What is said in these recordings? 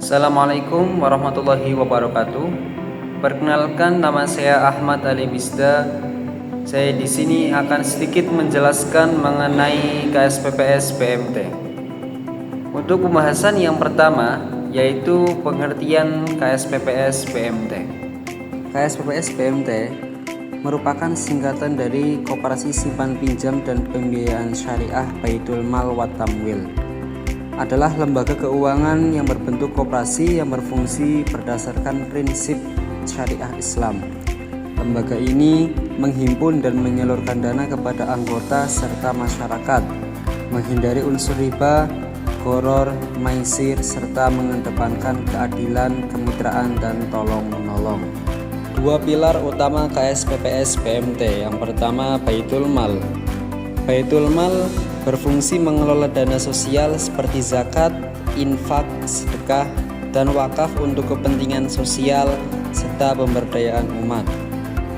Assalamualaikum warahmatullahi wabarakatuh. Perkenalkan, nama saya Ahmad Ali Misda. Saya di sini akan sedikit menjelaskan mengenai KSPPS PMT. Untuk pembahasan yang pertama yaitu pengertian KSPPS PMT. KSPPS PMT merupakan singkatan dari Koperasi Simpan Pinjam dan Pembiayaan Syariah Baitul Mal wa Tamwil. Adalah lembaga keuangan yang berbentuk koperasi yang berfungsi berdasarkan prinsip syariah Islam. Lembaga ini menghimpun dan menyalurkan dana kepada anggota serta masyarakat, menghindari unsur riba, gharar, maisir, serta mengedepankan keadilan, kemitraan, dan tolong-menolong. Dua pilar utama KSPPS PMT. Yang pertama, Baitul Mal. Baitul Mal berfungsi mengelola dana sosial seperti zakat, infak, sedekah, dan wakaf untuk kepentingan sosial serta pemberdayaan umat.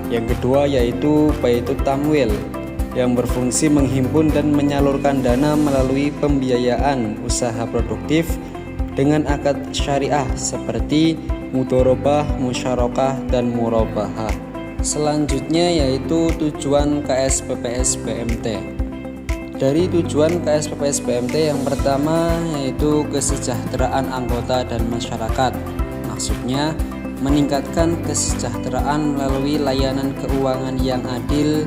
Yang kedua yaitu Baitul Tamwil, yang berfungsi menghimpun dan menyalurkan dana melalui pembiayaan usaha produktif dengan akad syariah seperti mudharabah, musyarakah, dan murabahah. Selanjutnya yaitu tujuan KSPPS PMT. Dari tujuan KSPPS PMT yang pertama yaitu kesejahteraan anggota dan masyarakat. Maksudnya meningkatkan kesejahteraan melalui layanan keuangan yang adil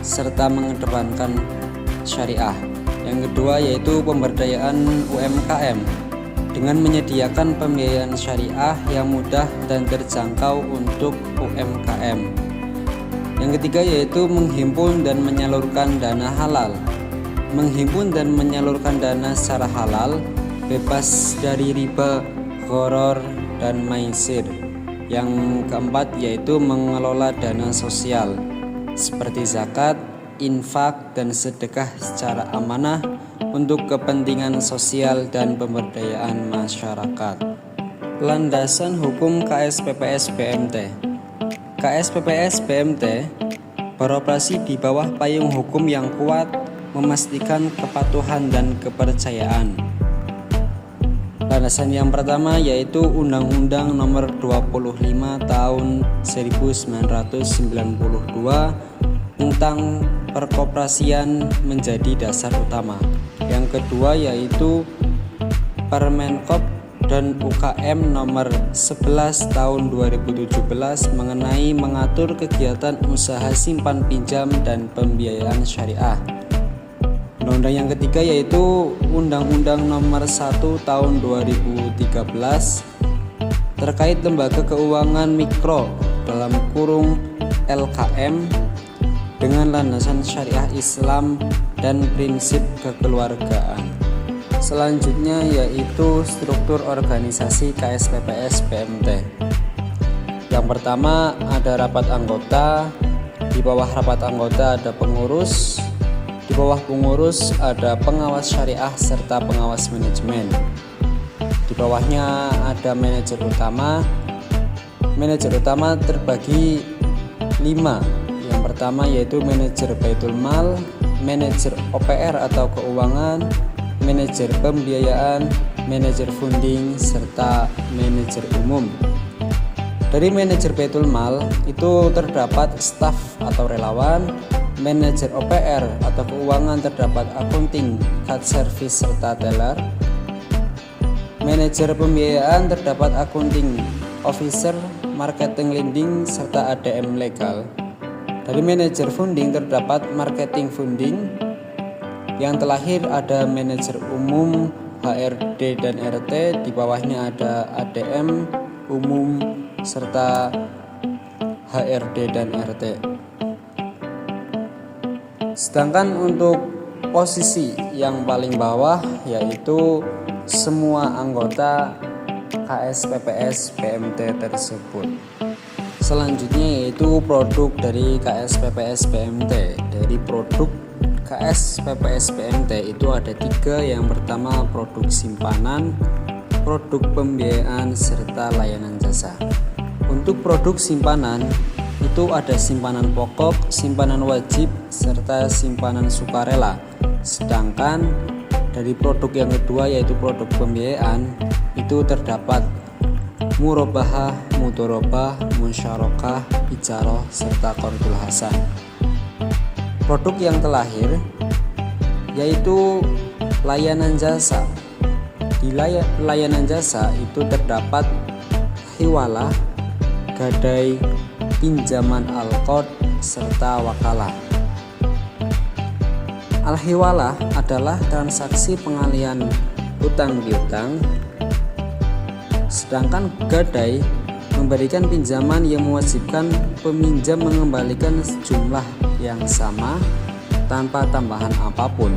serta mengedepankan syariah. Yang kedua yaitu pemberdayaan UMKM dengan menyediakan pembiayaan syariah yang mudah dan terjangkau untuk UMKM. Yang ketiga yaitu menghimpun dan menyalurkan dana halal. Menghimpun dan menyalurkan dana secara halal, bebas dari riba, gharar, dan maisir. Yang keempat yaitu mengelola dana sosial seperti zakat, infak, dan sedekah secara amanah untuk kepentingan sosial dan pemberdayaan masyarakat. Landasan hukum KSPPS PMT. KSPPS PMT beroperasi di bawah payung hukum yang kuat, memastikan kepatuhan dan kepercayaan. Landasan yang pertama yaitu Undang-Undang Nomor 25 Tahun 1992 tentang perkoperasian menjadi dasar utama. Yang kedua yaitu Permenkop dan UKM Nomor 11 Tahun 2017 mengenai mengatur kegiatan usaha simpan pinjam dan pembiayaan syariah. Undang-undang yang ketiga yaitu Undang-Undang Nomor 1 Tahun 2013 terkait lembaga keuangan mikro (LKM) dengan landasan syariah Islam dan prinsip kekeluargaan. Selanjutnya yaitu struktur organisasi KSPPS PMT. Yang pertama ada rapat anggota. Di bawah rapat anggota ada pengurus. Di bawah pengurus ada pengawas syariah serta pengawas manajemen. Di bawahnya ada manajer utama. Manajer utama terbagi 5. Yang pertama yaitu manajer Baitul Mal, manajer OPR atau keuangan, manajer pembiayaan, manajer funding, serta manajer umum. Dari manajer Baitul Mal itu terdapat staf atau relawan. Manajer OPR atau keuangan terdapat akunting, card service, serta teller. Manajer pembiayaan terdapat akunting officer, marketing lending, serta ADM legal. Dari manajer funding terdapat marketing funding. Yang terakhir ada manajer umum, HRD dan RT. Di bawahnya ada ADM, umum, serta HRD dan RT. Sedangkan untuk posisi yang paling bawah yaitu semua anggota KSPPS PMT tersebut. Selanjutnya yaitu produk dari KSPPS PMT. Dari produk KSPPS PMT itu ada 3. Yang pertama produk simpanan, produk pembiayaan, serta layanan jasa. Untuk produk simpanan itu ada simpanan pokok, simpanan wajib, serta simpanan sukarela. Sedangkan dari produk yang kedua yaitu produk pembiayaan itu terdapat murabahah, mudharabah, musyarakah, ijarah, serta qardul hasan. Produk yang terlahir yaitu layanan jasa. Di layanan jasa itu terdapat hiwalah, gadai, pinjaman al-qard, serta wakalah. Al-hiwalah adalah transaksi pengalihan utang piutang, sedangkan gadai memberikan pinjaman yang mewajibkan peminjam mengembalikan sejumlah yang sama tanpa tambahan apapun.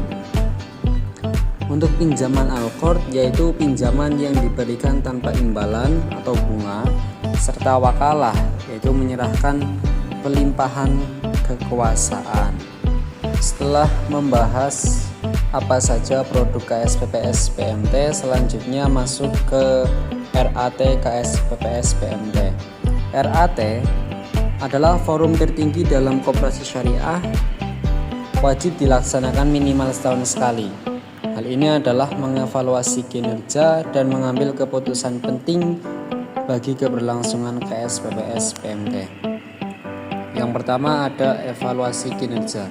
Untuk pinjaman al-qard yaitu pinjaman yang diberikan tanpa imbalan atau bunga, serta wakalah yaitu menyerahkan pelimpahan kekuasaan. Setelah membahas apa saja produk KSPPS PMT, selanjutnya masuk ke RAT KSPPS PMT. RAT adalah forum tertinggi dalam koperasi syariah, wajib dilaksanakan minimal setahun sekali. Hal ini adalah mengevaluasi kinerja dan mengambil keputusan penting bagi keberlangsungan KSPPS PMT. Yang pertama ada evaluasi kinerja.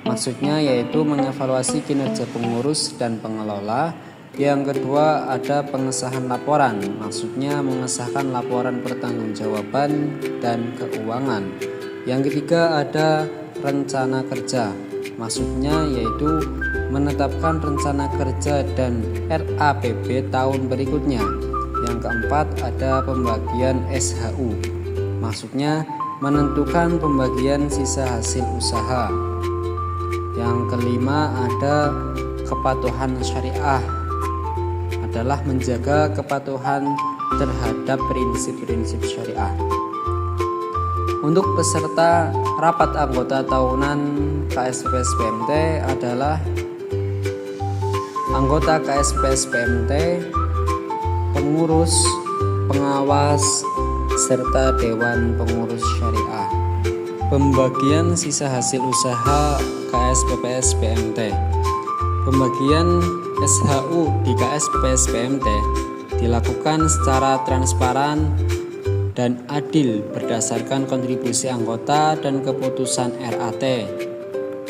Maksudnya yaitu mengevaluasi kinerja pengurus dan pengelola. Yang kedua ada pengesahan laporan. Maksudnya mengesahkan laporan pertanggungjawaban dan keuangan. Yang ketiga ada rencana kerja. Maksudnya yaitu menetapkan rencana kerja dan RAPB tahun berikutnya. Yang keempat ada pembagian SHU. Maksudnya menentukan pembagian sisa hasil usaha. Yang kelima ada kepatuhan syariah, adalah menjaga kepatuhan terhadap prinsip-prinsip syariah. Untuk peserta rapat anggota tahunan KSPPS PMT adalah anggota KSPPS PMT, pengurus, pengawas, serta Dewan Pengurus Syariah. Pembagian sisa hasil usaha KSPPS PMT. Pembagian SHU di KSPPS PMT dilakukan secara transparan dan adil berdasarkan kontribusi anggota dan keputusan RAT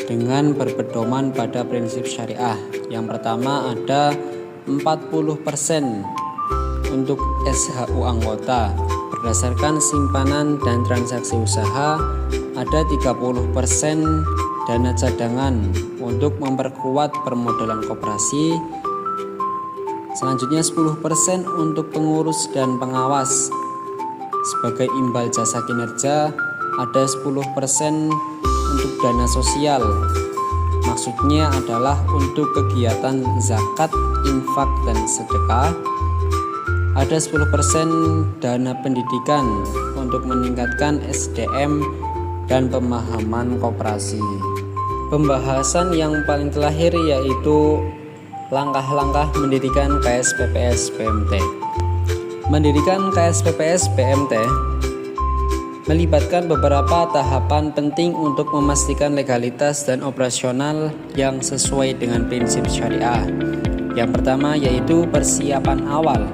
dengan berpedoman pada prinsip syariah. Yang pertama ada 40% untuk SHU anggota. Berdasarkan simpanan dan transaksi usaha, ada 30% dana cadangan untuk memperkuat permodalan koperasi. Selanjutnya 10% untuk pengurus dan pengawas. Sebagai imbal jasa kinerja, ada 10% untuk dana sosial. Maksudnya adalah untuk kegiatan zakat, infak, dan sedekah. Ada 10% dana pendidikan untuk meningkatkan SDM dan pemahaman koperasi. Pembahasan yang paling terakhir yaitu langkah-langkah mendirikan KSPPS PMT. Mendirikan KSPPS PMT melibatkan beberapa tahapan penting untuk memastikan legalitas dan operasional yang sesuai dengan prinsip syariah. Yang pertama yaitu persiapan awal,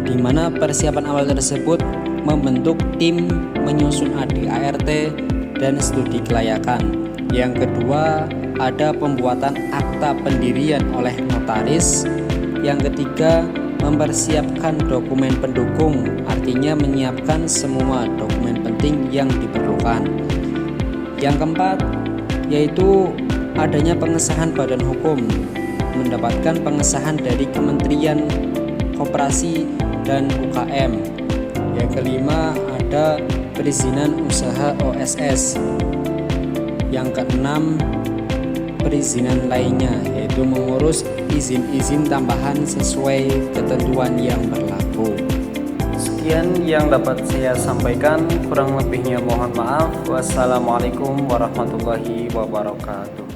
di mana persiapan awal tersebut membentuk tim menyusun ADART dan studi kelayakan. Yang kedua ada pembuatan akta pendirian oleh notaris. Yang ketiga mempersiapkan dokumen pendukung, artinya menyiapkan semua dokumen penting yang diperlukan. Yang keempat yaitu adanya pengesahan badan hukum, mendapatkan pengesahan dari Kementerian Koperasi dan UKM. Yang kelima ada perizinan usaha OSS. Yang keenam perizinan lainnya, yaitu mengurus izin-izin tambahan sesuai ketentuan yang berlaku. Sekian yang dapat saya sampaikan, kurang lebihnya mohon maaf. Wassalamualaikum warahmatullahi wabarakatuh.